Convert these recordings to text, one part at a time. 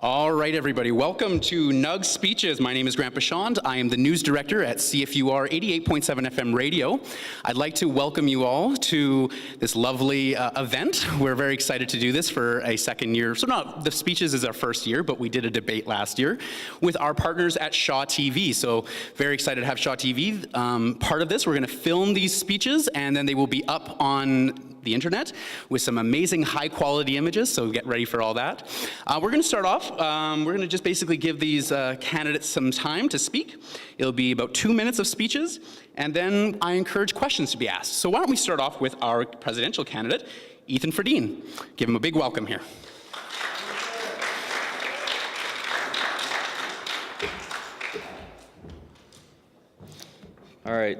All right, everybody. Welcome to NUGSS Speeches. My name is Grant Bichond. I am the news director at CFUR 88.7 FM radio. I'd like to welcome you all to this lovely event. We're very excited to do this for a second year. So not the speeches is our first year, but we did a debate last year with our partners at Shaw TV. So very excited to have Shaw TV part of this. We're going to film these speeches, and then they will be up on the internet with some amazing high-quality images, so get ready for all that. We're going to start off. We're going to just basically give these candidates some time to speak. It'll be about 2 minutes of speeches, and then I encourage questions to be asked. So why don't we start off with our presidential candidate, Ethan Ferdine. Give him a big welcome here. All right,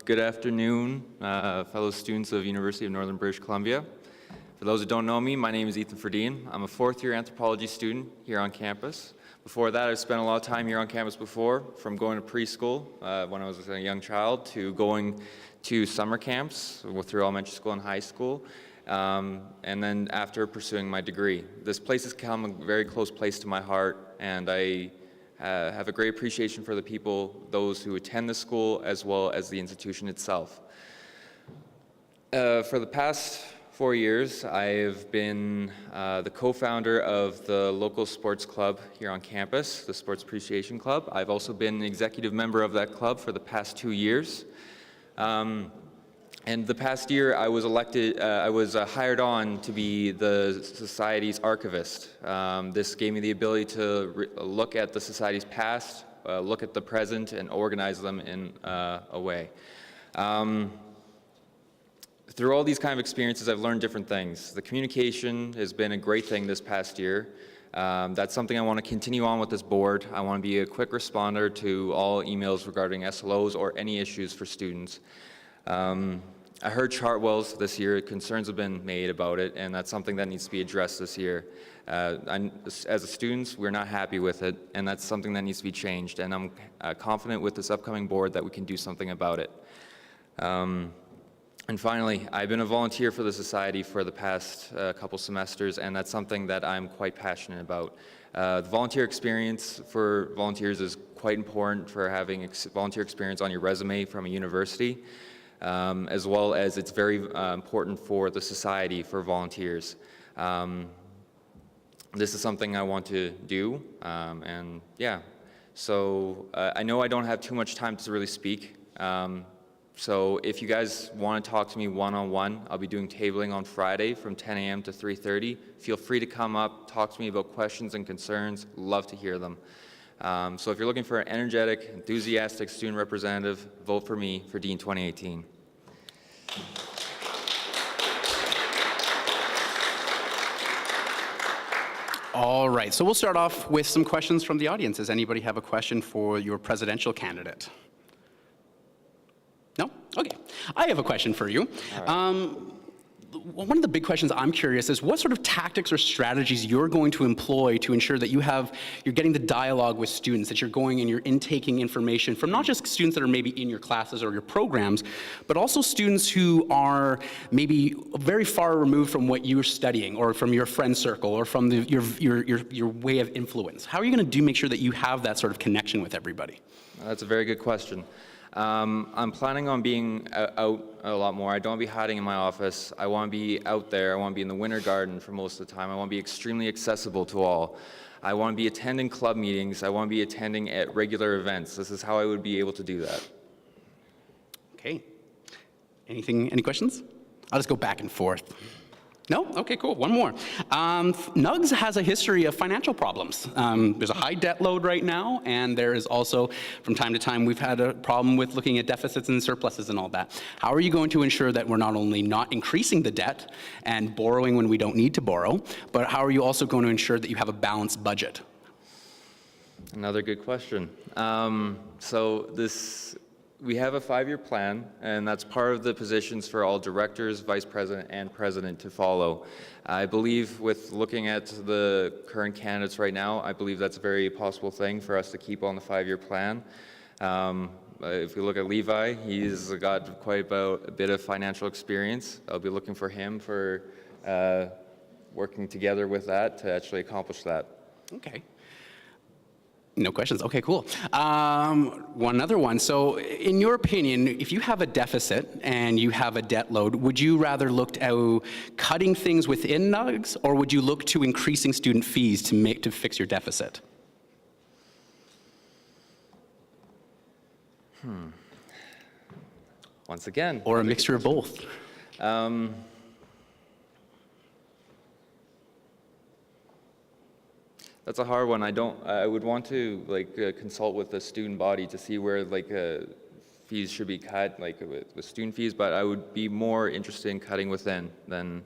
good afternoon, fellow students of University of Northern British Columbia. For those who don't know me, my name is Ethan Ferdine. I'm a fourth-year anthropology student here on campus. Before that, I've spent a lot of time here on campus before, from going to preschool when I was a young child to going to summer camps through elementary school and high school, and then after pursuing my degree. This place has become a very close place to my heart, and I have a great appreciation for the people, those who attend the school, as well as the institution itself. For the past 4 years, I've been the co-founder of the local sports club here on campus, the Sports Appreciation Club. I've also been an executive member of that club for the past 2 years. And the past year, I was elected, I was hired on to be the Society's archivist. This gave me the ability to look at the Society's past, look at the present, and organize them in a way. Through all these kind of experiences, I've learned different things. The communication has been a great thing this past year. That's something I want to continue on with this board. I want to be a quick responder to all emails regarding SLOs or any issues for students. I heard Chartwell's this year, concerns have been made about it, and that's something that needs to be addressed this year. As a students, we're not happy with it, and that's something that needs to be changed, and I'm confident with this upcoming board that we can do something about it. And finally, I've been a volunteer for the Society for the past couple semesters, and that's something that I'm quite passionate about. The volunteer experience for volunteers is quite important for having volunteer experience on your resume from a university. As well as it's very important for the Society for volunteers. This is something I want to do, and yeah. So I know I don't have too much time to really speak. So if you guys want to talk to me one-on-one, I'll be doing tabling on Friday from 10 a.m. to 3:30. Feel free to come up, talk to me about questions and concerns. Love to hear them. So if you're looking for an energetic, enthusiastic student representative, vote for me for Dean 2018. All right, so we'll start off with some questions from the audience. Does anybody have a question for your presidential candidate? No? Okay. I have a question for you. One of the big questions I'm curious is what sort of tactics or strategies you're going to employ to ensure that you're getting the dialogue with students, that you're going and you're intaking information from not just students that are maybe in your classes or your programs, but also students who are maybe very far removed from what you're studying or from your friend circle or from your way of influence. How are you going to make sure that you have that sort of connection with everybody? That's a very good question. I'm planning on being out a lot more. I don't want to be hiding in my office. I want to be out there. I want to be in the Winter Garden for most of the time. I want to be extremely accessible to all. I want to be attending club meetings. I want to be attending at regular events. This is how I would be able to do that. Okay. Any questions? I'll just go back and forth. No? Okay, cool. One more. NUGSS has a history of financial problems. There's a high debt load right now, and there is also, from time to time, we've had a problem with looking at deficits and surpluses and all that. How are you going to ensure that we're not only not increasing the debt and borrowing when we don't need to borrow, but how are you also going to ensure that you have a balanced budget? Another good question. We have a 5-year plan, and that's part of the positions for all directors, vice president, and president to follow. I believe with looking at the current candidates right now, I believe that's a very possible thing for us to keep on the 5-year plan. If we look at Levi, he's got quite a bit of financial experience. I'll be looking for him for working together with that to actually accomplish that. Okay. No questions. Okay, cool. One other one. So in your opinion, if you have a deficit and you have a debt load, would you rather look at cutting things within NUGS, or would you look to increasing student fees to fix your deficit? Once again. Or a mixture of both? That's a hard one. I would want to consult with the student body to see where fees should be cut, with student fees, but I would be more interested in cutting within than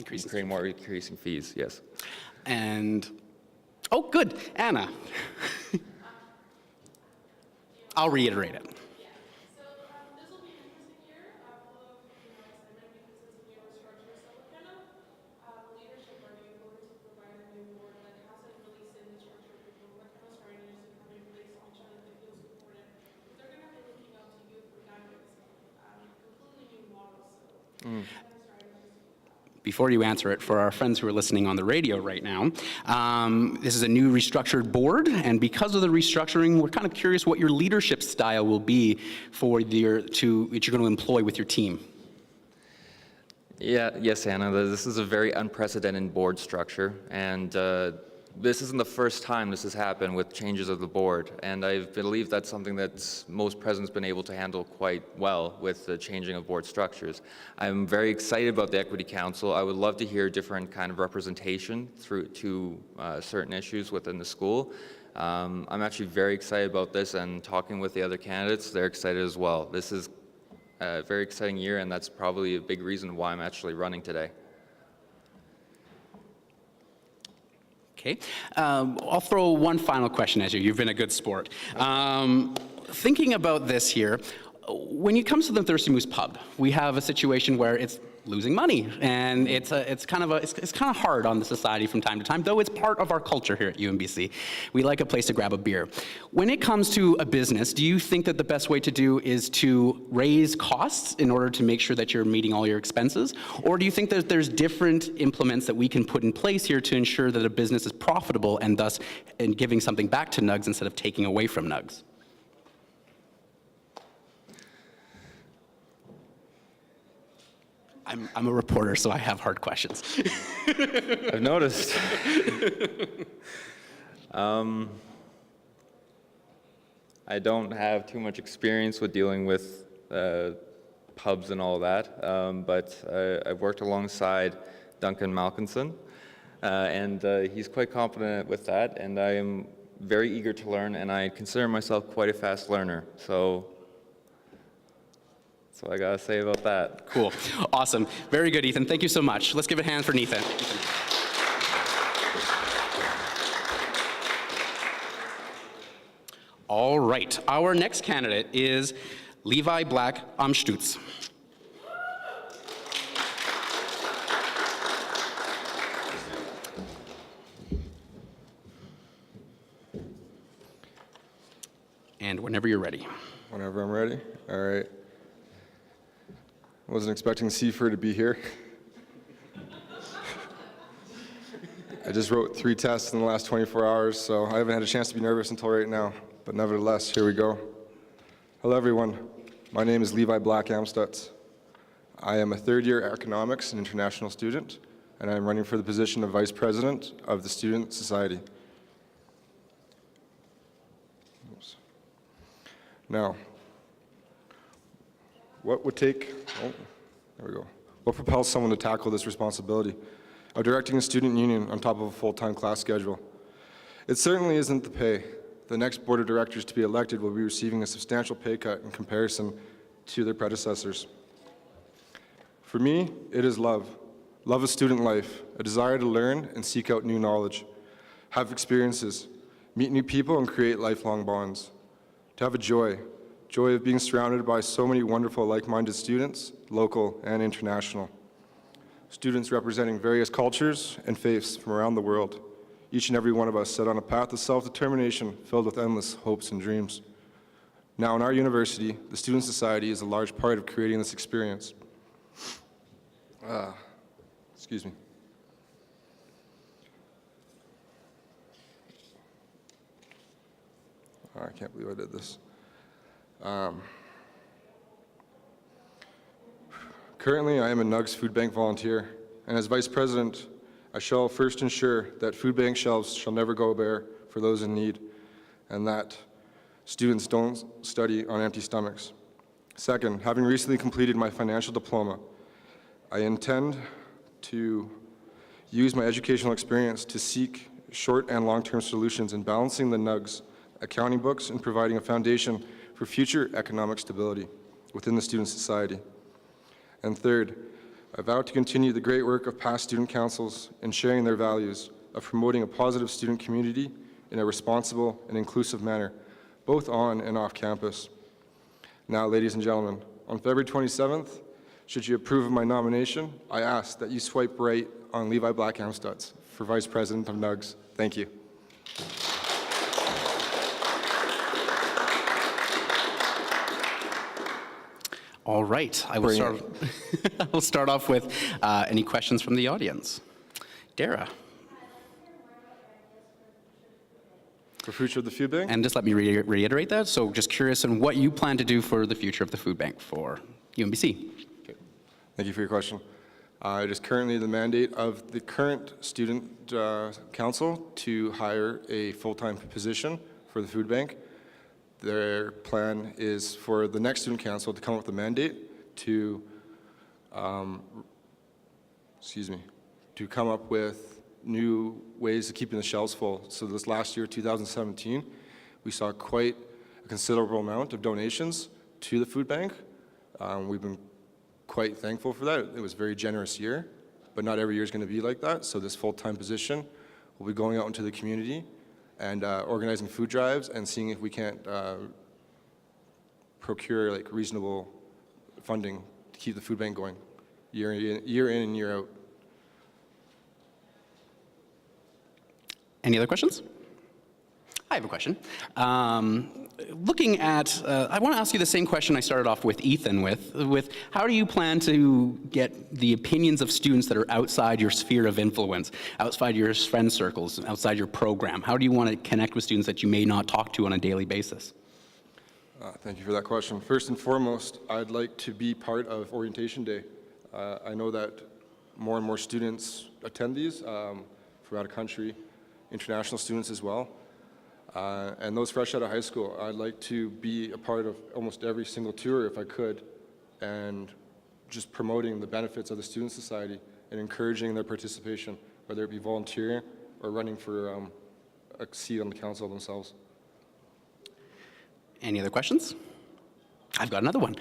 increasing fees, yes. And, oh, good, Anna. I'll reiterate it. This will be an interesting year, full of excitement because it's a new restructure. So what kind of leadership are you going to provide a new board that hasn't really seen the structure before? What kind of strategies do you have in place to make sure that they feel supported? Because they're going to be looking up to you for guidance, completely new models. So what kind of strategies? Before you answer it, for our friends who are listening on the radio right now, this is a new restructured board, and because of the restructuring, we're kind of curious what your leadership style will be for that you're going to employ with your team. Yes, Anna, this is a very unprecedented board structure, and this isn't the first time this has happened with changes of the board, and I believe that's something that most presidents have been able to handle quite well with the changing of board structures. I'm very excited about the Equity Council. I would love to hear different kind of representation through to certain issues within the school. I'm actually very excited about this, and talking with the other candidates, they're excited as well. This is a very exciting year, and that's probably a big reason why I'm actually running today. Okay. I'll throw one final question at you. You've been a good sport. Thinking about this here, when it comes to the Thirsty Moose Pub, we have a situation where it's losing money, and it's kind of hard on the society from time to time, though it's part of our culture here at UNBC. We like a place to grab a beer. When it comes to a business, do you think that the best way to do is to raise costs in order to make sure that you're meeting all your expenses? Or do you think that there's different implements that we can put in place here to ensure that a business is profitable and thus giving something back to NUGS instead of taking away from NUGS? I'm a reporter, so I have hard questions. I've noticed. I don't have too much experience with dealing with pubs and all that, but I've worked alongside Duncan Malkinson, and he's quite confident with that, and I am very eager to learn, and I consider myself quite a fast learner. So that's what I gotta say about that. Cool. Awesome. Very good, Ethan. Thank you so much. Let's give a hand for Ethan. All right. Our next candidate is Levi Black Amstutz. And whenever you're ready. Whenever I'm ready. All right. Wasn't expecting CFIR to be here. I just wrote 3 tests in the last 24 hours, so I haven't had a chance to be nervous until right now. But nevertheless, here we go. Hello, everyone. My name is Levi Black Amstutz. I am a third-year economics and international student, and I am running for the position of Vice President of the Student Society. Oops. Now, what propels someone to tackle this responsibility of directing a student union on top of a full-time class schedule? It certainly isn't the pay. The next board of directors to be elected will be receiving a substantial pay cut in comparison to their predecessors. For me, it is love. Love of student life, a desire to learn and seek out new knowledge, have experiences, meet new people and create lifelong bonds. To have a joy of being surrounded by so many wonderful like-minded students, local and international. Students representing various cultures and faiths from around the world. Each and every one of us set on a path of self-determination filled with endless hopes and dreams. Now in our university, the Student Society is a large part of creating this experience. Excuse me. I can't believe I did this. Currently, I am a NUGSS food bank volunteer, and as Vice President, I shall first ensure that food bank shelves shall never go bare for those in need, and that students don't study on empty stomachs. Second, having recently completed my financial diploma, I intend to use my educational experience to seek short and long-term solutions in balancing the NUGSS accounting books and providing a foundation for future economic stability within the student society. And third, I vow to continue the great work of past student councils in sharing their values of promoting a positive student community in a responsible and inclusive manner, both on and off campus. Now, ladies and gentlemen, on February 27th, should you approve of my nomination, I ask that you swipe right on Levi Blackhamstutz for Vice President of NUGSS. Thank you. All right, I will start off with any questions from the audience. Dara. For future of the food bank? And just let me reiterate that. So just curious on what you plan to do for the future of the food bank for UNBC. Okay. Thank you for your question. It is currently the mandate of the current student council to hire a full-time position for the food bank. Their plan is for the next student council to come up with a mandate to, to come up with new ways of keeping the shelves full. So this last year, 2017, we saw quite a considerable amount of donations to the food bank. We've been quite thankful for that. It was a very generous year, but not every year is going to be like that. So this full-time position will be going out into the community and organizing food drives and seeing if we can't procure like reasonable funding to keep the food bank going year in and year out. Any other questions? I have a question. Looking at, I want to ask you the same question I started off with Ethan with how do you plan to get the opinions of students that are outside your sphere of influence, outside your friend circles, outside your program? How do you want to connect with students that you may not talk to on a daily basis? Thank you for that question. First and foremost, I'd like to be part of orientation day. I know that more and more students attend these from out of country, international students as well. And those fresh out of high school, I'd like to be a part of almost every single tour if I could, and just promoting the benefits of the student society and encouraging their participation, whether it be volunteering or running for a seat on the council themselves. Any other questions? I've got another one.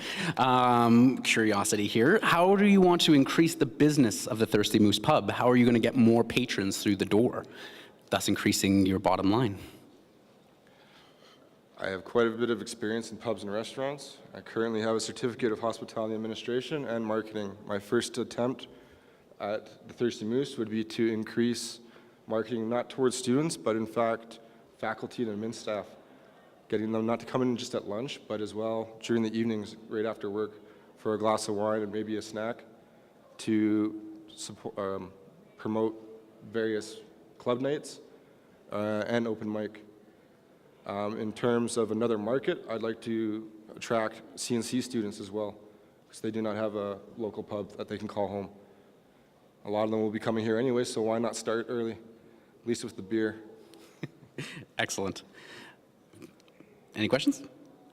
Curiosity here. How do you want to increase the business of the Thirsty Moose Pub? How are you going to get more patrons through the door, thus increasing your bottom line? I have quite a bit of experience in pubs and restaurants. I currently have a certificate of hospitality administration and marketing. My first attempt at the Thirsty Moose would be to increase marketing not towards students, but in fact faculty and admin staff, getting them not to come in just at lunch, but as well during the evenings right after work for a glass of wine and maybe a snack to support, promote various club nights and open mic. In terms of another market, I'd like to attract CNC students as well, because they do not have a local pub that they can call home. A lot of them will be coming here anyway, so why not start early, at least with the beer. Excellent. Any questions?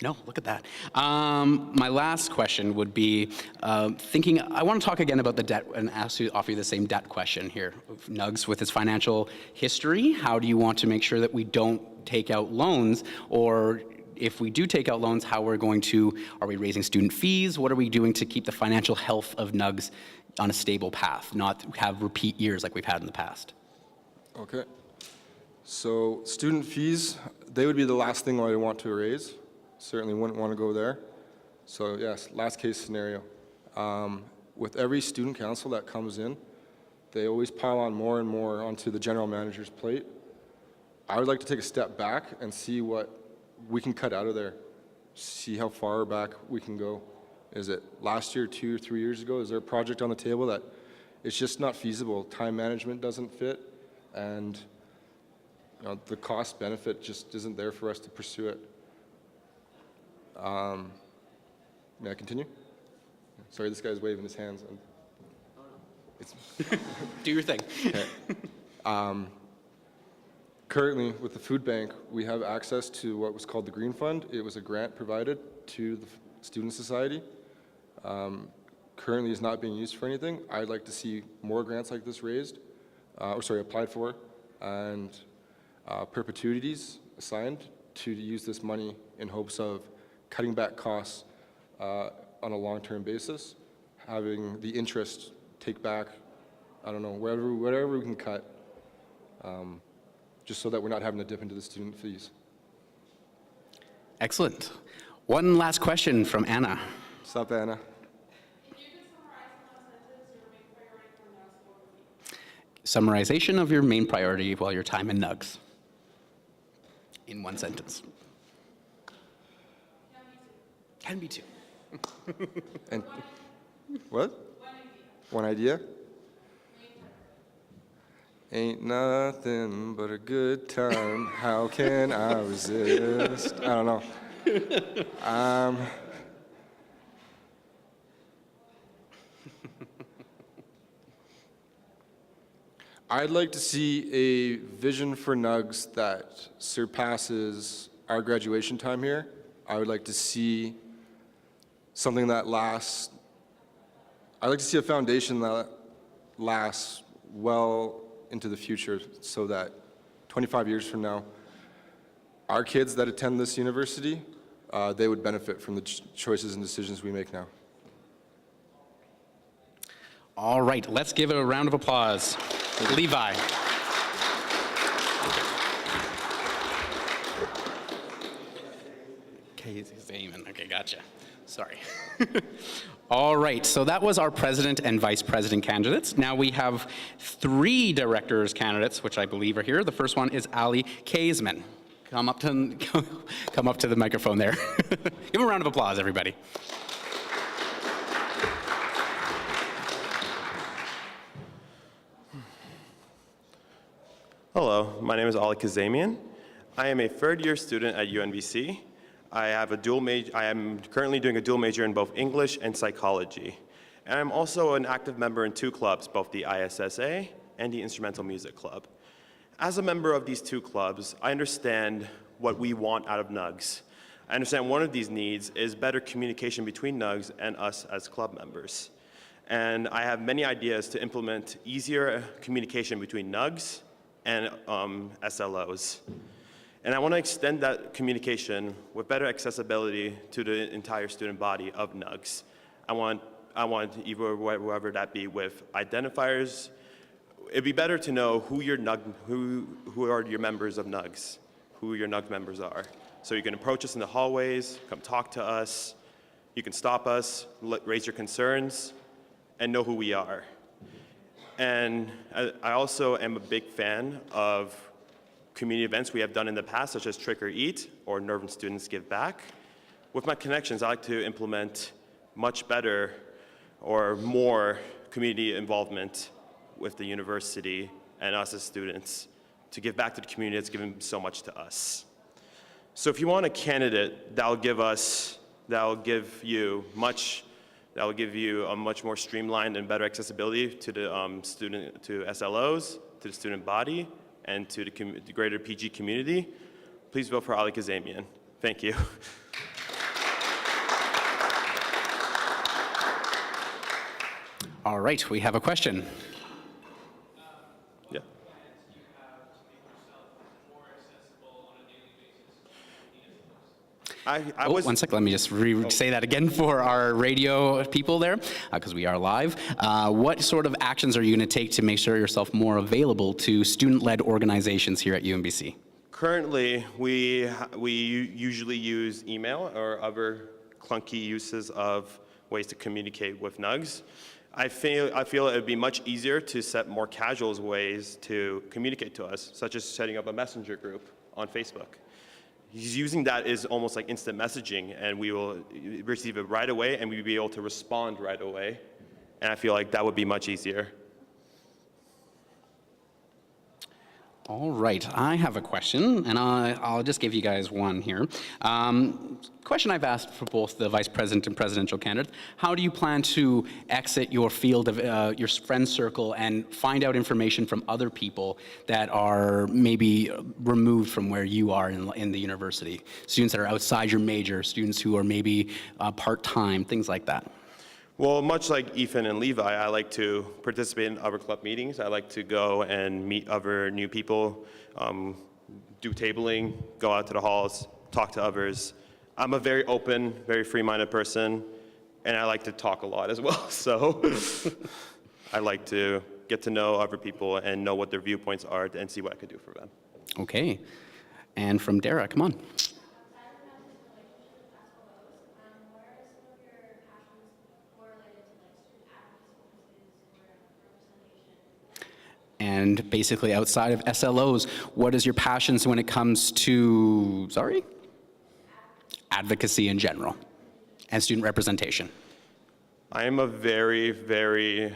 No, look at that. My last question would be I want to talk again about the debt and offer you the same debt question here. NUGSS with its financial history, how do you want to make sure that we don't take out loans, or if we do take out loans, how we're going to, are we raising student fees? What are we doing to keep the financial health of NUGSS on a stable path, not have repeat years like we've had in the past? Okay. So student fees, they would be the last thing I want to raise. Certainly wouldn't want to go there. So yes, last case scenario. With every student council that comes in, they always pile on more and more onto the general manager's plate. I would like to take a step back and see what we can cut out of there, see how far back we can go. Is it last year, 2 or 3 years ago? Is there a project on the table that it's just not feasible? Time management doesn't fit, and the cost benefit just isn't there for us to pursue it. May I continue? Sorry, this guy's waving his hands. It's Do your thing. Currently, with the food bank, we have access to what was called the Green Fund. It was a grant provided to the Student Society. Currently is not being used for anything. I'd like to see more grants like this applied for, and perpetuities assigned to use this money in hopes of cutting back costs on a long-term basis, having the interest take back, I don't know, whatever we can cut, just so that we're not having to dip into the student fees. Excellent. One last question from Anna. What's up, Anna? If you could summarize in one sentence your main priority for NUGSS, what would it be? Summarization of your main priority while your time in NUGSS. In one sentence. Can be two. And what? One idea? Ain't nothing but a good time. How can I resist? I don't know. I'd like to see a vision for NUGSS that surpasses our graduation time here. I would like to see something that lasts. I'd like to see a foundation that lasts well into the future, so that 25 years from now, our kids that attend this university, they would benefit from the choices and decisions we make now. All right, let's give it a round of applause. Levi. Haseman. Okay, gotcha. Sorry. All right, so that was our president and vice president candidates. Now we have 3 directors candidates, which I believe are here. The first one is Ali Haseman. Come up to the microphone there. Give him a round of applause, everybody. Hello, my name is Ali Haseman. I am a third-year student at UNBC. I am currently doing a dual major in both English and psychology. And I'm also an active member in 2 clubs, both the ISSA and the Instrumental Music Club. As a member of these 2 clubs, I understand what we want out of NUGSS. I understand one of these needs is better communication between NUGSS and us as club members. And I have many ideas to implement easier communication between NUGSS and SLOs. And I want to extend that communication with better accessibility to the entire student body of NUGSS. I want either whoever that be with identifiers. It'd be better to know who are your members of NUGSS, who your NUGSS members are. So you can approach us in the hallways, come talk to us, you can stop us, raise your concerns, and know who we are. And I also am a big fan of community events we have done in the past, such as Trick or Eat or Nervin Students Give Back. With my connections, I like to implement much better or more community involvement with the university and us as students to give back to the community that's given so much to us. So if you want a candidate that'll give you a much more streamlined and better accessibility to the to SLOs, to the student body, and to the greater PG community, please vote for Ali Haseman. Thank you. All right, we have a question. Yeah. One sec, let me just say that again for our radio people there, because we are live. What sort of actions are you going to take to make sure yourself more available to student-led organizations here at UNBC? Currently, we usually use email or other clunky uses of ways to communicate with NUGSS. I feel it would be much easier to set more casual ways to communicate to us, such as setting up a messenger group on Facebook. Using that is almost like instant messaging, and we will receive it right away, and we'll be able to respond right away. And I feel like that would be much easier. All right, I have a question, and I'll just give you guys one here. Question I've asked for both the vice president and presidential candidate: how do you plan to exit your field of your friend circle and find out information from other people that are maybe removed from where you are in the university? Students that are outside your major, students who are maybe part-time, things like that. Well, much like Ethan and Levi, I like to participate in other club meetings. I like to go and meet other new people, do tabling, go out to the halls, talk to others. I'm a very open, very free-minded person, and I like to talk a lot as well. So I like to get to know other people and know what their viewpoints are and see what I could do for them. Okay. And from Dara, come on. And basically outside of SLOs, what is your passions when it comes to, advocacy in general and student representation? I am a very, very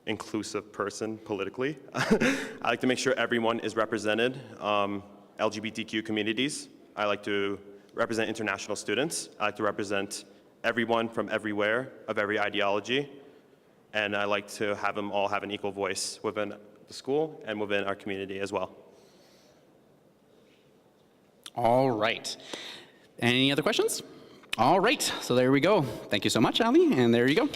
inclusive person politically. I like to make sure everyone is represented. LGBTQ communities. I like to represent international students. I like to represent everyone from everywhere, of every ideology. And I like to have them all have an equal voice within the school and within our community as well. All right. Any other questions? All right, so there we go. Thank you so much, Ali, and there you go.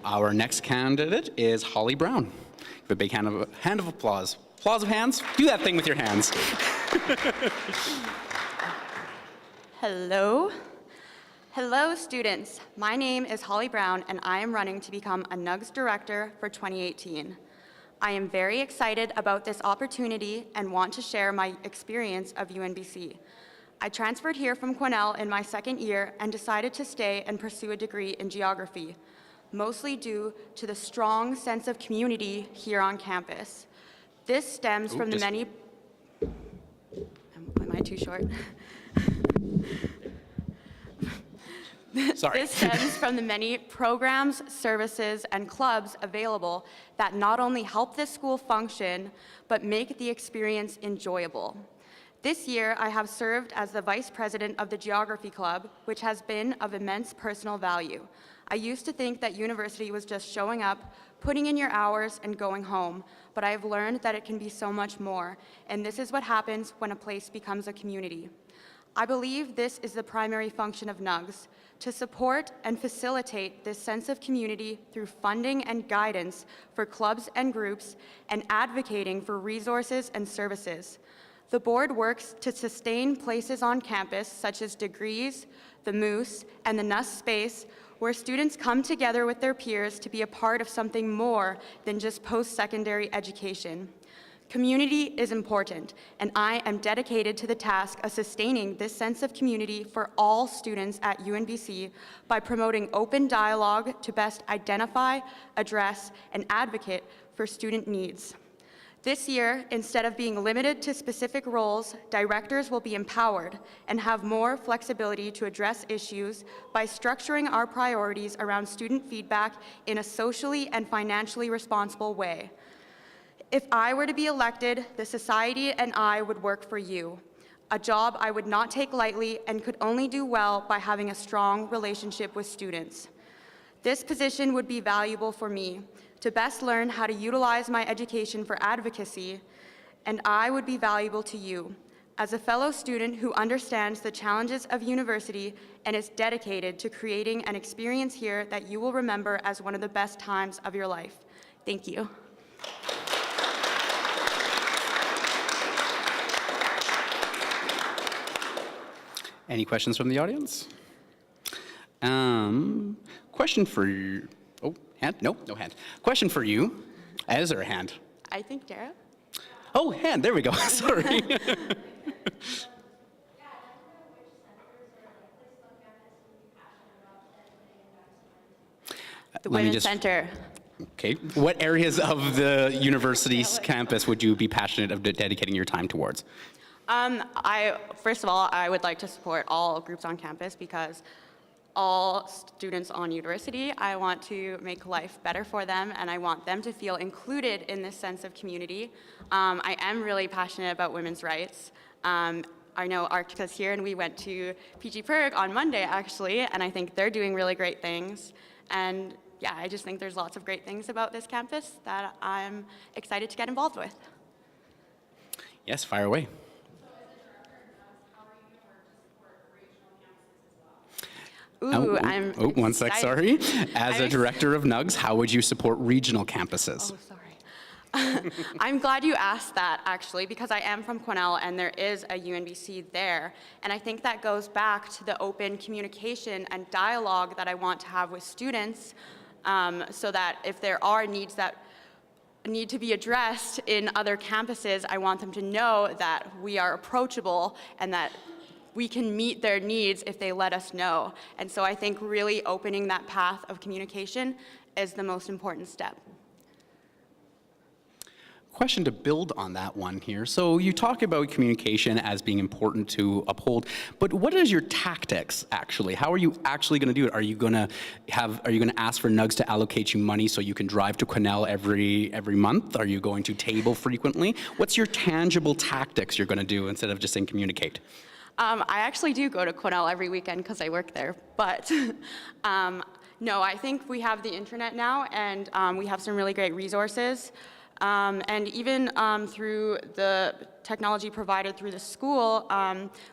Our next candidate is Holly Brown. Give a big hand of applause. Applause of hands. Do that thing with your hands. Hello. Hello, students. My name is Holly Brown, and I am running to become a NUGSS director for 2018. I am very excited about this opportunity and want to share my experience of UNBC. I transferred here from Cornell in my second year and decided to stay and pursue a degree in geography, mostly due to the strong sense of community here on campus. This stems from the many... Am I too short? Sorry. This stems from the many programs, services, and clubs available that not only help this school function, but make the experience enjoyable. This year, I have served as the vice president of the Geography Club, which has been of immense personal value. I used to think that university was just showing up, putting in your hours, and going home, but I have learned that it can be so much more, and this is what happens when a place becomes a community. I believe this is the primary function of NUGSS, to support and facilitate this sense of community through funding and guidance for clubs and groups and advocating for resources and services. The board works to sustain places on campus such as Degrees, the Moose, and the NUGSS space where students come together with their peers to be a part of something more than just post-secondary education. Community is important, and I am dedicated to the task of sustaining this sense of community for all students at UNBC by promoting open dialogue to best identify, address, and advocate for student needs. This year, instead of being limited to specific roles, directors will be empowered and have more flexibility to address issues by structuring our priorities around student feedback in a socially and financially responsible way. If I were to be elected, the society and I would work for you, a job I would not take lightly and could only do well by having a strong relationship with students. This position would be valuable for me to best learn how to utilize my education for advocacy, and I would be valuable to you as a fellow student who understands the challenges of university and is dedicated to creating an experience here that you will remember as one of the best times of your life. Thank you. Any questions from the audience? Question for you. Oh, hand? No, no hand. Question for you. Is there a hand? I think Dara. Oh, hand. There we go. Sorry. The Women's Center. Okay. What areas of the university's campus would you be passionate of dedicating your time towards? First of all, I would like to support all groups on campus because all students on university. I want to make life better for them, and I want them to feel included in this sense of community. I am really passionate about women's rights. I know Arctica's here, and we went to PG Perg on Monday, actually, and I think they're doing really great things. And yeah, I just think there's lots of great things about this campus that I'm excited to get involved with. Yes, fire away. Ooh, I'm one sec, excited. sorry. As a director of NUGSS, how would you support regional campuses? Oh, sorry. I'm glad you asked that, actually, because I am from Quesnel and there is a UNBC there. And I think that goes back to the open communication and dialogue that I want to have with students, so that if there are needs that need to be addressed in other campuses, I want them to know that we are approachable and that we can meet their needs if they let us know. And so I think really opening that path of communication is the most important step. Question to build on that one here. So you talk about communication as being important to uphold, but what is your tactics actually? How are you actually going to do it? Are you going to ask for NUGSS to allocate you money so you can drive to Quesnel every month? Are you going to table frequently? What's your tangible tactics you're going to do instead of just saying communicate? I actually do go to Quesnel every weekend because I work there, but no, I think we have the internet now, and we have some really great resources. And even through the technology provided through the school,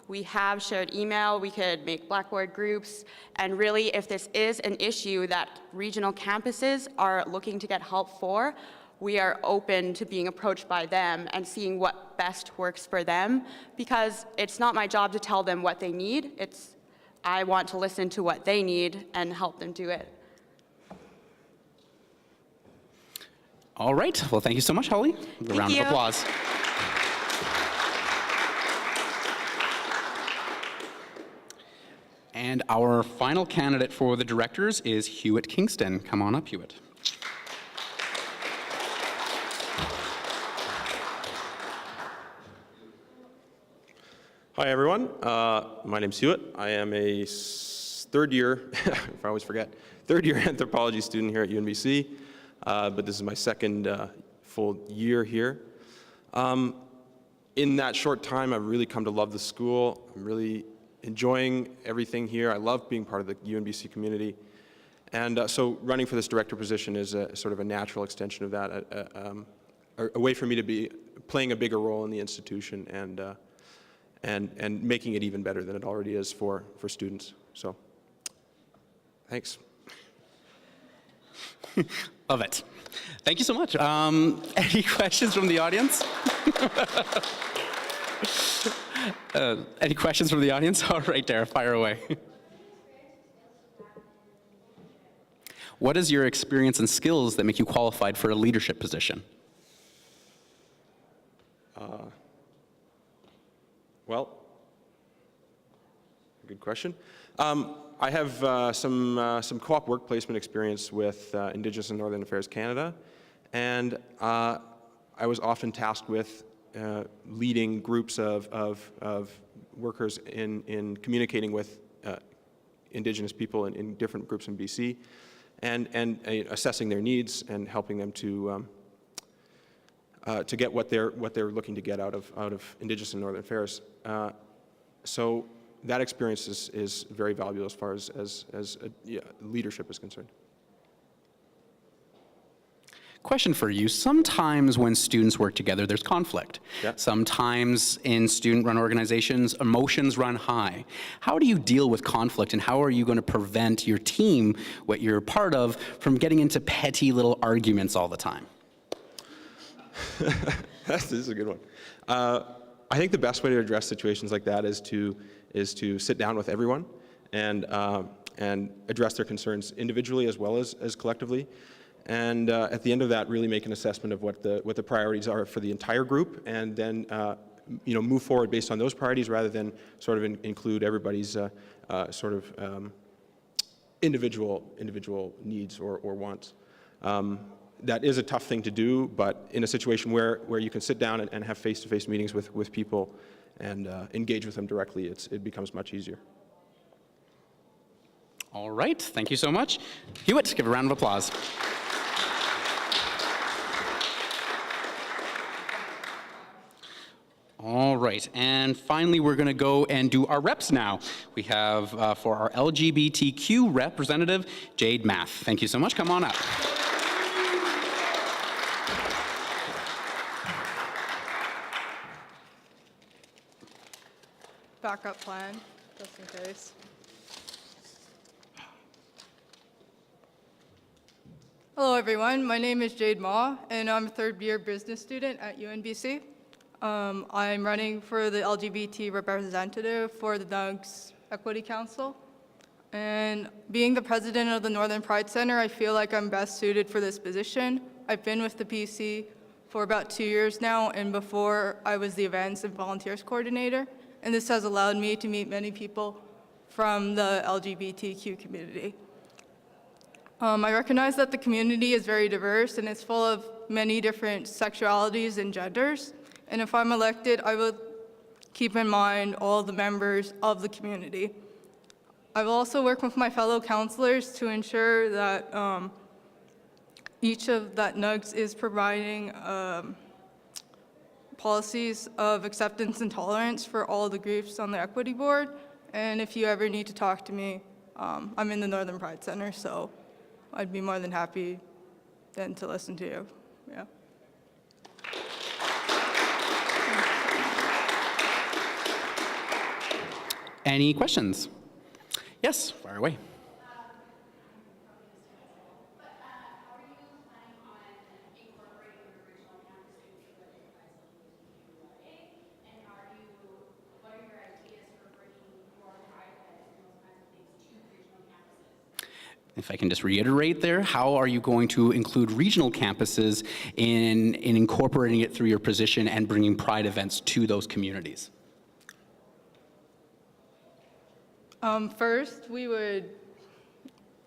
we have shared email, we could make Blackboard groups, and really if this is an issue that regional campuses are looking to get help for, we are open to being approached by them and seeing what best works for them, because it's not my job to tell them what they need, I want to listen to what they need and help them do it. All right, well, thank you so much, Holly. A round of applause. And our final candidate for the directors is Hewitt Kingston. Come on up, Hewitt. Hi, everyone. My name's Hewitt. I am a third year, if I always forget, third year anthropology student here at UNBC, but this is my second full year here. In that short time, I've really come to love the school. I'm really enjoying everything here. I love being part of the UNBC community. And so running for this director position is sort of a natural extension of that, a way for me to be playing a bigger role in the institution and making it even better than it already is for students. So, thanks. Love it. Thank you so much. Any questions from the audience? Any questions from the audience? All right, Dara, fire away. What is your experience and skills that make you qualified for a leadership position? Well, good question. I have some co-op work placement experience with Indigenous and Northern Affairs Canada, and I was often tasked with leading groups of workers in communicating with Indigenous people in different groups in BC, and assessing their needs and helping them to get what they're looking to get out of Indigenous and Northern Affairs. So that experience is very valuable as far as leadership is concerned. Question for you. Sometimes when students work together, there's conflict. Yeah. Sometimes in student-run organizations, emotions run high. How do you deal with conflict, and how are you going to prevent your team, what you're a part of, from getting into petty little arguments all the time? This is a good one. I think the best way to address situations like that is to sit down with everyone and address their concerns individually as well as collectively. And at the end of that, really make an assessment of what the priorities are for the entire group, and then move forward based on those priorities rather than sort of include everybody's individual needs or wants. That is a tough thing to do, but in a situation where you can sit down and have face-to-face meetings with people and engage with them directly, it becomes much easier. All right, thank you so much. Hewitt, give a round of applause. All right, and finally, we're going to go and do our reps now. We have for our LGBTQ representative, Jade Math. Thank you so much. Come on up. Backup plan, just in case. Hello, everyone. My name is Jade Ma, and I'm a third-year business student at UNBC. I'm running for the LGBT representative for the NUGSS Equity Council. And being the president of the Northern Pride Center, I feel like I'm best suited for this position. I've been with the PC for about 2 years now, and before I was the events and volunteers coordinator. And this has allowed me to meet many people from the LGBTQ community. I recognize that the community is very diverse and it's full of many different sexualities and genders. And if I'm elected, I will keep in mind all the members of the community. I will also work with my fellow counselors to ensure that that NUGSS is providing policies of acceptance and tolerance for all the groups on the equity board. And if you ever need to talk to me, I'm in the Northern Pride Center, so I'd be more than happy then to listen to you. Yeah. Any questions? Yes, fire away. If I can just reiterate there, how are you going to include regional campuses in incorporating it through your position and bringing Pride events to those communities? First, we would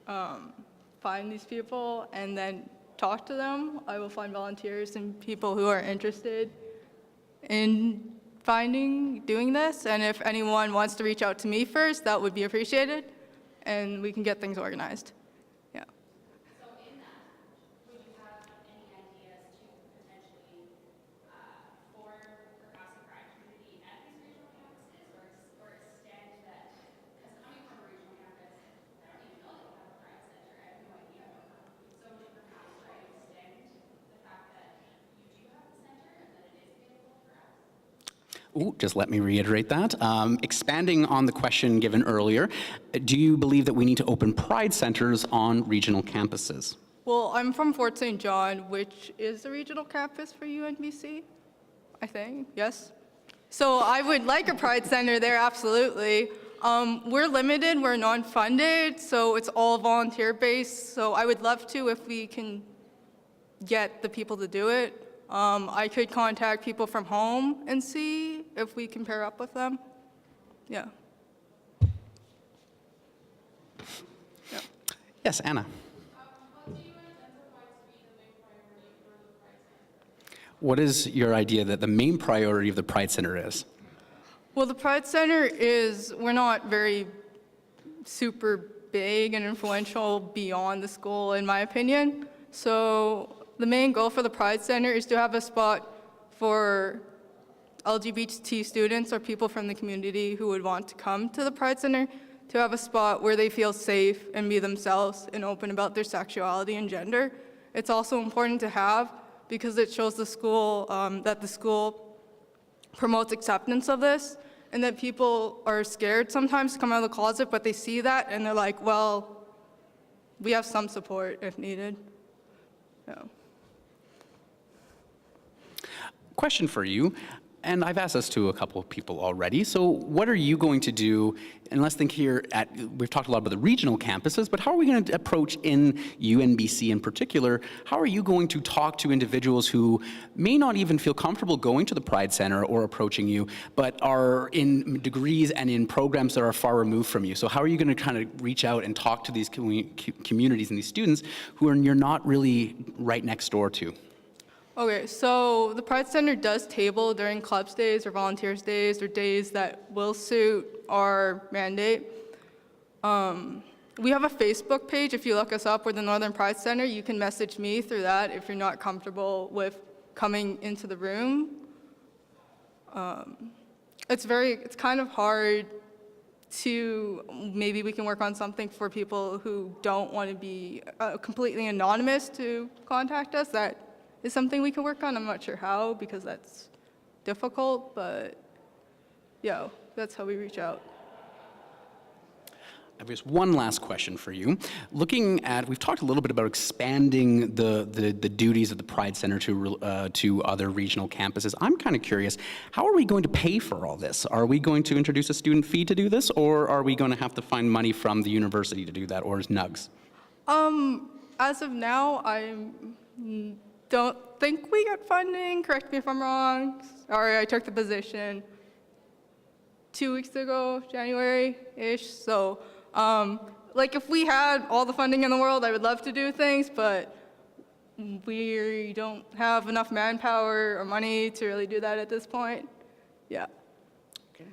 find these people and then talk to them. I will find volunteers and people who are interested in doing this. And if anyone wants to reach out to me first, that would be appreciated. And we can get things organized. Yeah. So in that, would you have any ideas to potentially form perhaps a pride community at these regional campuses or extend that? Because coming from a regional campus, I don't even know that we have a pride center. I have no idea. So would perhaps try to extend the fact that you do have a center and that it is available for us? Ooh, just let me reiterate that. Expanding on the question given earlier, do you believe that we need to open Pride centers on regional campuses? Well, I'm from Fort St. John, which is the regional campus for UNBC, I think, yes. So I would like a Pride Center there, absolutely. We're limited, we're non-funded, so it's all volunteer-based. So I would love to if we can get the people to do it. I could contact people from home and see if we can pair up with them. Yeah. Yeah. Yes, Anna. What do you identify to be the main priority for the Pride Center? What is your idea that the main priority of the Pride Center is? Well, the Pride Center we're not very super big and influential beyond the school, in my opinion. So the main goal for the Pride Center is to have a spot for LGBT students or people from the community who would want to come to the Pride Center, to have a spot where they feel safe and be themselves and open about their sexuality and gender. It's also important to have because it shows the school that the school promotes acceptance of this and that people are scared sometimes to come out of the closet, but they see that and they're like, well, we have some support if needed. Yeah. Question for you, and I've asked this to a couple of people already. So what are you going to do, and let's think here we've talked a lot about the regional campuses, but how are we going to approach in UNBC in particular, how are you going to talk to individuals who may not even feel comfortable going to the Pride Center or approaching you, but are in degrees and in programs that are far removed from you? So how are you going to kind of reach out and talk to these communities and these students who you're not really right next door to? Okay, so the Pride Center does table during clubs days or volunteers days or days that will suit our mandate. We have a Facebook page. If you look us up, we're the Northern Pride Center. You can message me through that if you're not comfortable with coming into the room. It's kind of hard to, maybe we can work on something for people who don't want to be completely anonymous to contact us. That is something we can work on. I'm not sure how, because that's difficult, but yeah, that's how we reach out. I have just one last question for you. Looking at, we've talked a little bit about expanding the duties of the Pride Center to other regional campuses. I'm kind of curious, how are we going to pay for all this? Are we going to introduce a student fee to do this, or are we going to have to find money from the university to do that, or is NUGSS? As of now, I don't think we get funding. Correct me if I'm wrong. Sorry, I took the position 2 weeks ago, January-ish. So, like, if we had all the funding in the world, I would love to do things, but we don't have enough manpower or money to really do that at this point. Yeah. Okay.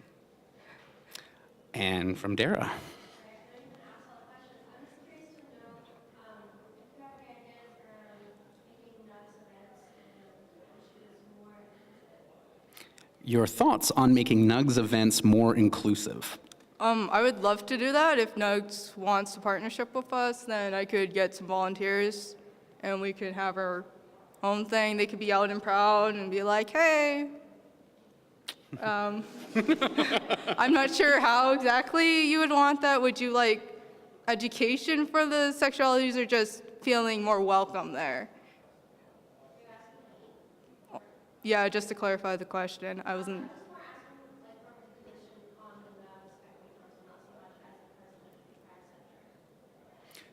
And from Dara. Your thoughts on making NUGSS events more inclusive? I would love to do that. If NUGSS wants a partnership with us, then I could get some volunteers and we could have our own thing. They could be out and proud and be like, hey. I'm not sure how exactly you would want that. Would you like education for the sexualities or just feeling more welcome there? Yeah, just to clarify the question, I wasn't.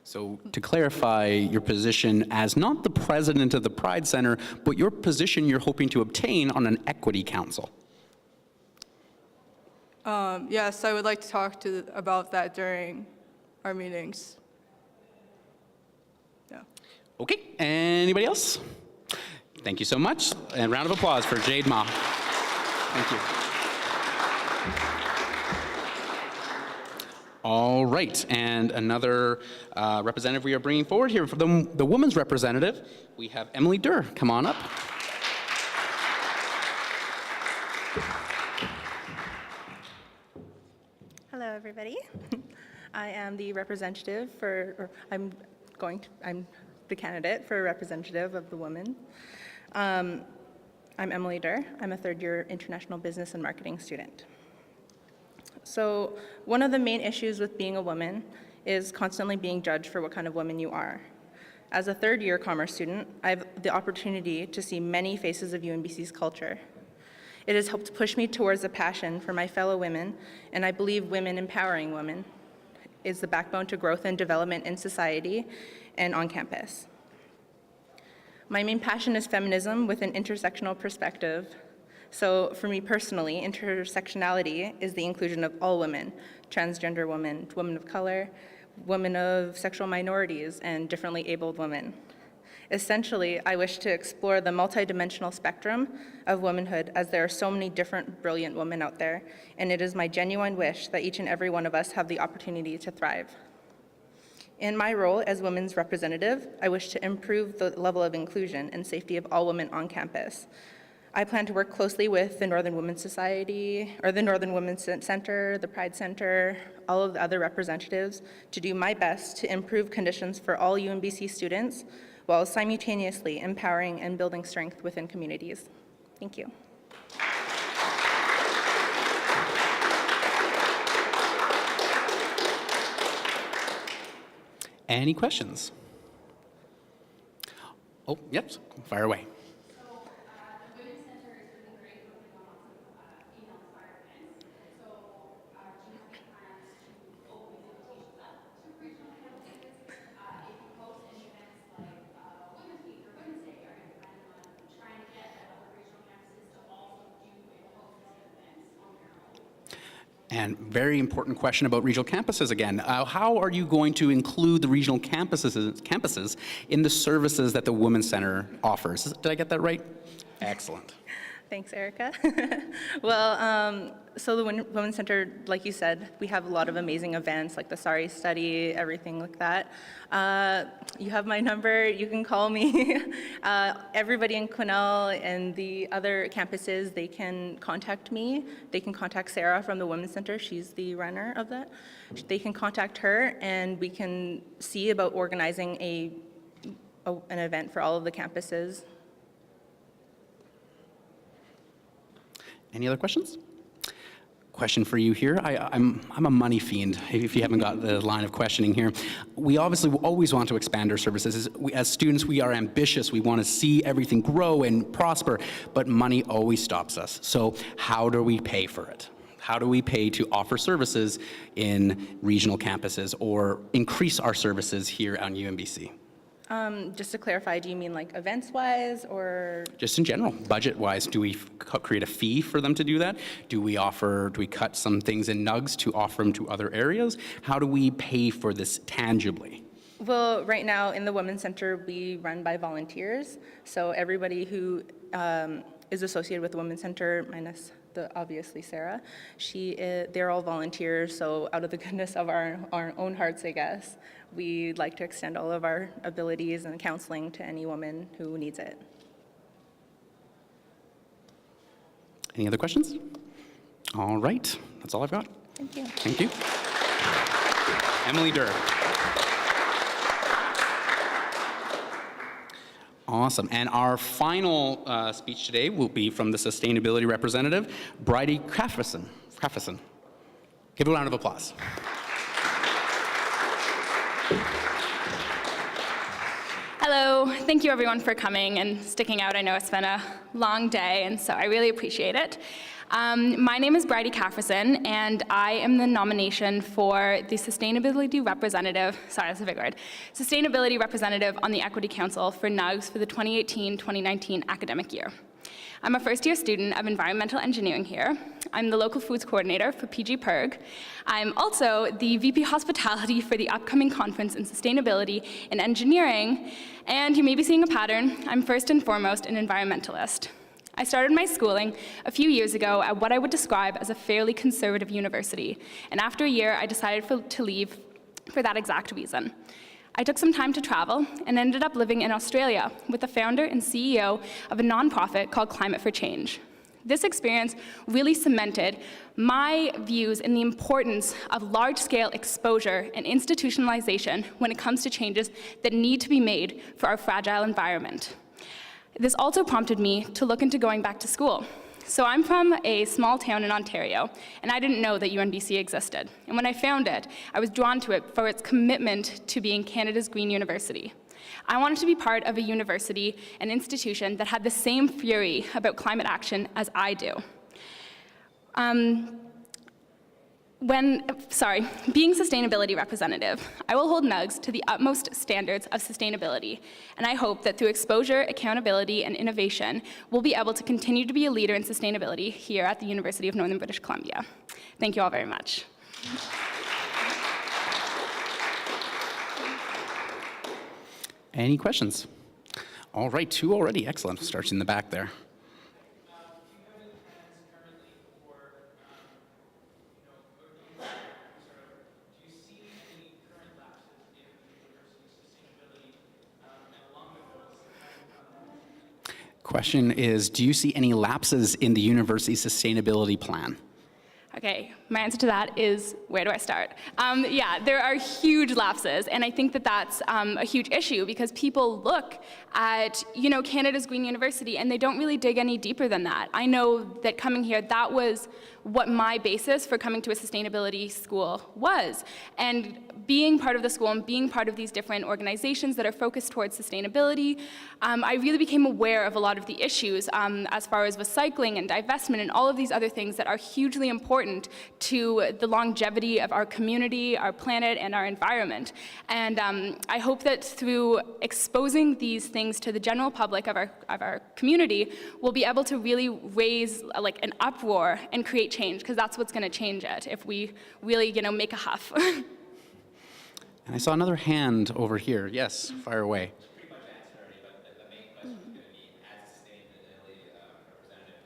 So to clarify your position as not the president of the Pride Center, but your position you're hoping to obtain on an equity council. Yes, I would like to talk about that during our meetings. Yeah. Okay, anybody else? Thank you so much, and round of applause for Jade Ma. Thank you. All right, and another representative we are bringing forward here for the women's representative, we have Emily Durr. Come on up. Hello, everybody. I am the representative for, I'm the candidate for representative of the women. I'm Emily Durr. I'm a third-year international business and marketing student. So one of the main issues with being a woman is constantly being judged for what kind of woman you are. As a third-year commerce student, I have the opportunity to see many faces of UNBC's culture. It has helped push me towards a passion for my fellow women, and I believe women empowering women is the backbone to growth and development in society and on campus. My main passion is feminism with an intersectional perspective. So for me personally, intersectionality is the inclusion of all women, transgender women, women of color, women of sexual minorities, and differently abled women. Essentially, I wish to explore the multidimensional spectrum of womanhood, as there are so many different brilliant women out there, and it is my genuine wish that each and every one of us have the opportunity to thrive. In my role as women's representative, I wish to improve the level of inclusion and safety of all women on campus. I plan to work closely with the Northern Women's Society, or the Northern Women's Center, the Pride Center, all of the other representatives, to do my best to improve conditions for all UNBC students, while simultaneously empowering and building strength within communities. Thank you. Any questions? Oh, yep, fire away. And very important question about regional campuses again. How are you going to include the regional campuses in the services that the Women's Center offers? Did I get that right? Excellent. Thanks, Erica. Well, so the Women's Center, like you said, we have a lot of amazing events like the SARI study, everything like that. You have my number, you can call me. Everybody in Quesnel and the other campuses, they can contact me. They can contact Sarah from the Women's Center, she's the runner of that. They can contact her and we can see about organizing an event for all of the campuses. Any other questions? Question for you here. I'm a money fiend, if you haven't got the line of questioning here. We obviously always want to expand our services. As students, we are ambitious. We want to see everything grow and prosper, but money always stops us. So how do we pay for it? How do we pay to offer services in regional campuses or increase our services here on UNBC? Just to clarify, do you mean like events-wise or? Just in general, budget-wise, do we create a fee for them to do that? Do we cut some things in NUGSS to offer them to other areas? How do we pay for this tangibly? Well, right now in the Women's Center, we run by volunteers. So everybody who is associated with the Women's Center, minus obviously Sarah, they're all volunteers. So out of the goodness of our own hearts, I guess, we'd like to extend all of our abilities and counseling to any woman who needs it. Any other questions? All right, that's all I've got. Thank you. Thank you. Emily Durr. Awesome. And our final speech today will be from the sustainability representative, Bridie Crafferson. Give a round of applause. Hello, thank you everyone for coming and sticking out. I know it's been a long day, and so I really appreciate it. My name is Bridie Cafferson, and I am the nomination for the Sustainability Representative, sorry, that's a big word, Sustainability Representative on the Equity Council for NUGSS for the 2018-2019 academic year. I'm a first-year student of environmental engineering here. I'm the local foods coordinator for PG Perg. I'm also the VP Hospitality for the upcoming conference in sustainability and engineering, and you may be seeing a pattern. I'm first and foremost an environmentalist. I started my schooling a few years ago at what I would describe as a fairly conservative university, and after a year, I decided to leave for that exact reason. I took some time to travel and ended up living in Australia with the founder and CEO of a nonprofit called Climate for Change. This experience really cemented my views in the importance of large-scale exposure and institutionalization when it comes to changes that need to be made for our fragile environment. This also prompted me to look into going back to school. So I'm from a small town in Ontario, and I didn't know that UNBC existed. And when I found it, I was drawn to it for its commitment to being Canada's Green University. I wanted to be part of a university, an institution that had the same fury about climate action as I do. Being sustainability representative, I will hold NUGSS to the utmost standards of sustainability, and I hope that through exposure, accountability, and innovation, we'll be able to continue to be a leader in sustainability here at the University of Northern British Columbia. Thank you all very much. Any questions? All right, two already, excellent. Starts in the back there. Question is, do you see any lapses in the university's sustainability plan? Okay, my answer to that is, where do I start? Yeah, there are huge lapses, and I think that that's a huge issue because people look at, Canada's Green University, and they don't really dig any deeper than that. I know that coming here, that was what my basis for coming to a sustainability school was. And being part of the school and being part of these different organizations that are focused towards sustainability, I really became aware of a lot of the issues as far as recycling and divestment and all of these other things that are hugely important to the longevity of our community, our planet, and our environment. And I hope that through exposing these things to the general public of our community, we'll be able to really raise an uproar and create change, because that's what's going to change it if we really, make a huff. And I saw another hand over here. Yes, fire away. Pretty much answered already, but the main question is going to be, as a sustainability representative,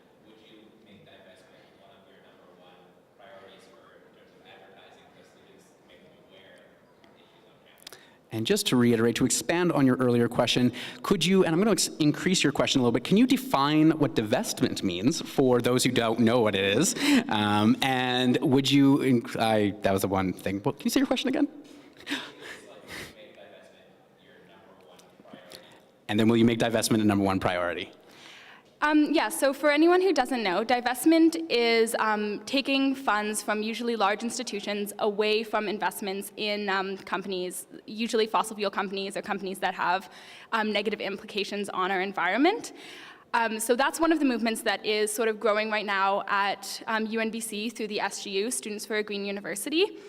And just to reiterate, to expand on your earlier question, could you, and I'm going to increase your question a little bit, can you define what divestment means for those who don't know what it is? And would you, that was the one thing. Well, can you say your question again? And then will you make divestment a number one priority? Yeah, so for anyone who doesn't know, divestment is taking funds from usually large institutions away from investments in companies, usually fossil fuel companies or companies that have negative implications on our environment. So that's one of the movements that is sort of growing right now at UNBC through the SGU, Students for a Green University.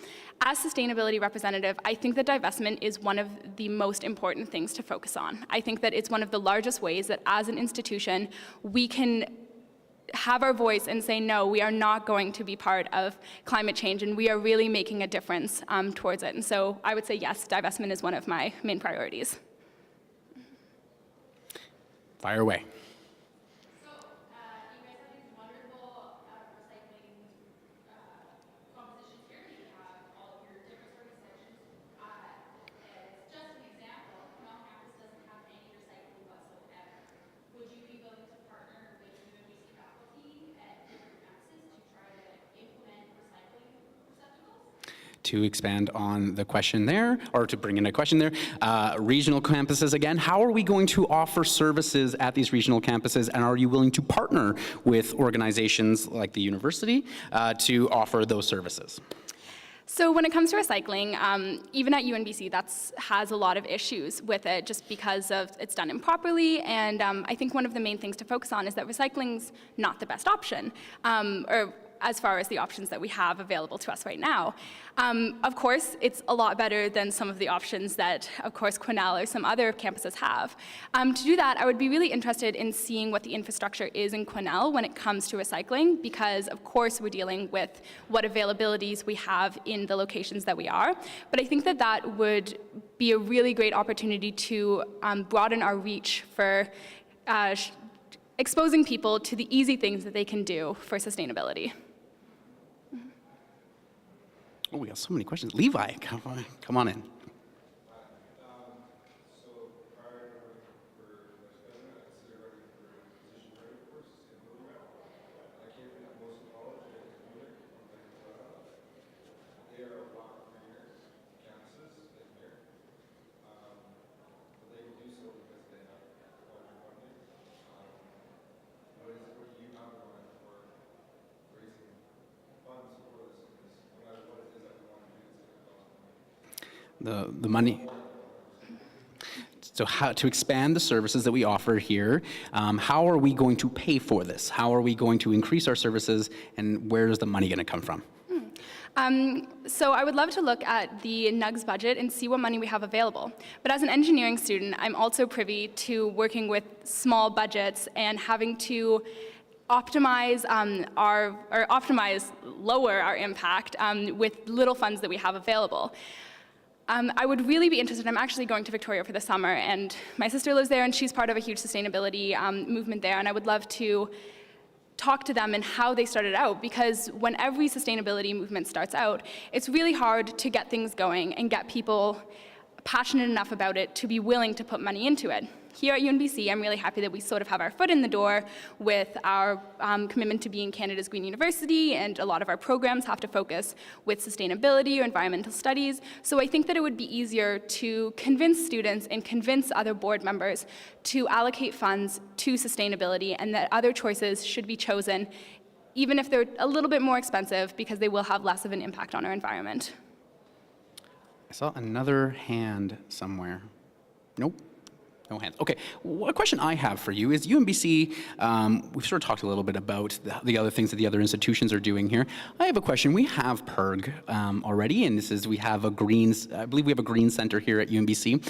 As sustainability representative, I think that divestment is one of the most important things to focus on. I think that it's one of the largest ways that as an institution, we can have our voice and say, no, we are not going to be part of climate change, and we are really making a difference towards it. And so I would say, yes, divestment is one of my main priorities. Fire away. To expand on the question there, or to bring in a question there, regional campuses again, how are we going to offer services at these regional campuses, and are you willing to partner with organizations like the university to offer those services? So when it comes to recycling, even at UNBC, that has a lot of issues with it just because of it's done improperly, and I think one of the main things to focus on is that recycling's not the best option, or as far as the options that we have available to us right now. Of course, it's a lot better than some of the options that, of course, Quesnel or some other campuses have. To do that, I would be really interested in seeing what the infrastructure is in Quesnel when it comes to recycling, because, of course, we're dealing with what availabilities we have in the locations that we are. But I think that that would be a really great opportunity to broaden our reach for exposing people to the easy things that they can do for sustainability. Oh, we got so many questions. Levi, come on in. The money. So how to expand the services that we offer here, how are we going to pay for this? How are we going to increase our services, and where is the money going to come from? So I would love to look at the NUGSS budget and see what money we have available. But as an engineering student, I'm also privy to working with small budgets and having to optimize lower our impact with little funds that we have available. I would really be interested. I'm actually going to Victoria for the summer, and my sister lives there, and she's part of a huge sustainability movement there, and I would love to talk to them and how they started out, because when every sustainability movement starts out, it's really hard to get things going and get people passionate enough about it to be willing to put money into it. Here at UNBC, I'm really happy that we sort of have our foot in the door with our commitment to being Canada's Green University, and a lot of our programs have to focus with sustainability or environmental studies. So I think that it would be easier to convince students and convince other board members to allocate funds to sustainability, and that other choices should be chosen, even if they're a little bit more expensive, because they will have less of an impact on our environment. I saw another hand somewhere. Nope. No hands. Okay, a question I have for you is UNBC, we've sort of talked a little bit about the other things that the other institutions are doing here. I have a question. We have PERG already, and this is, I believe we have a green center here at UNBC.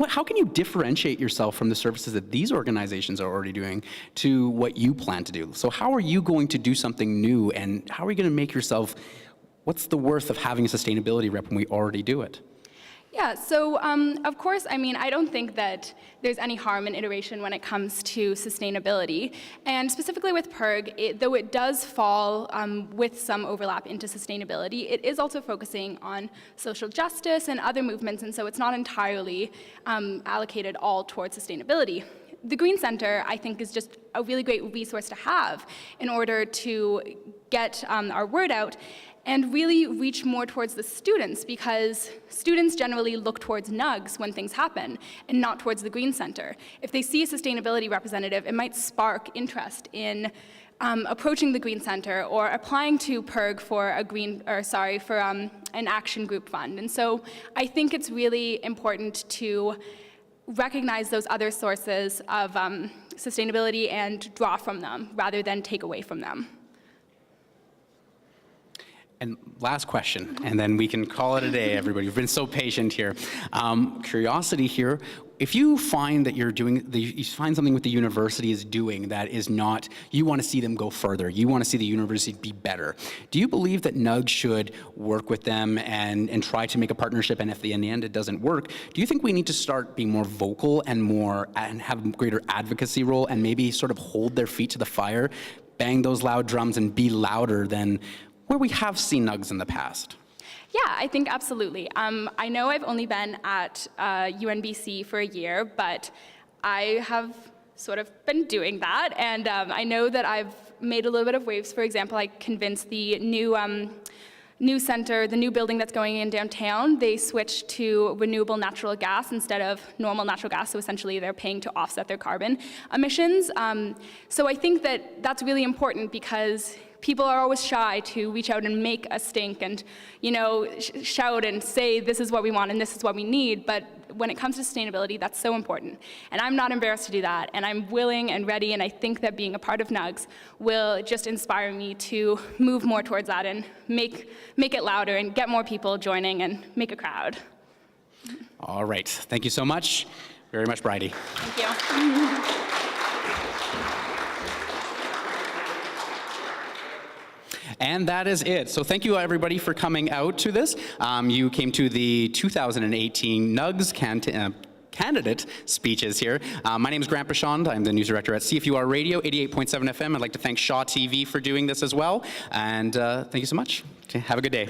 How can you differentiate yourself from the services that these organizations are already doing to what you plan to do? So how are you going to do something new, and how are you going to make yourself, what's the worth of having a sustainability rep when we already do it? Yeah, so of course, I mean, I don't think that there's any harm in iteration when it comes to sustainability. And specifically with PIRG, though it does fall with some overlap into sustainability, it is also focusing on social justice and other movements, and so it's not entirely allocated all towards sustainability. The Green Center, I think, is just a really great resource to have in order to get our word out and really reach more towards the students, because students generally look towards NUGSS when things happen and not towards the Green Center. If they see a sustainability representative, it might spark interest in approaching the Green Center or applying to PIRG for an action group fund. And so I think it's really important to recognize those other sources of sustainability and draw from them rather than take away from them. And last question, and then we can call it a day, everybody. You've been so patient here. Curiosity here, if you find that you find something with the university is doing that is not, you want to see them go further, you want to see the university be better, do you believe that NUGSS should work with them and try to make a partnership, and if in the end it doesn't work, do you think we need to start being more vocal and have a greater advocacy role and maybe sort of hold their feet to the fire, bang those loud drums and be louder than where we have seen NUGSS in the past? Yeah, I think absolutely. I know I've only been at UNBC for a year, but I have sort of been doing that, and I know that I've made a little bit of waves. For example, I convinced the new center, the new building that's going in downtown, they switched to renewable natural gas instead of normal natural gas, so essentially they're paying to offset their carbon emissions. So I think that that's really important, because people are always shy to reach out and make a stink and, shout and say this is what we want and this is what we need. But when it comes to sustainability, that's so important. And I'm not embarrassed to do that. And I'm willing and ready. And I think that being a part of NUGSS will just inspire me to move more towards that and make it louder and get more people joining and make a crowd. All right. Thank you so much. Very much, Bridie. Thank you. And that is it. So thank you, everybody, for coming out to this. You came to the 2018 NUGSS candidate speeches here. My name is Grant Bichond. I'm the news director at CFUR Radio, 88.7 FM. I'd like to thank Shaw TV for doing this as well. And thank you so much. Okay, have a good day.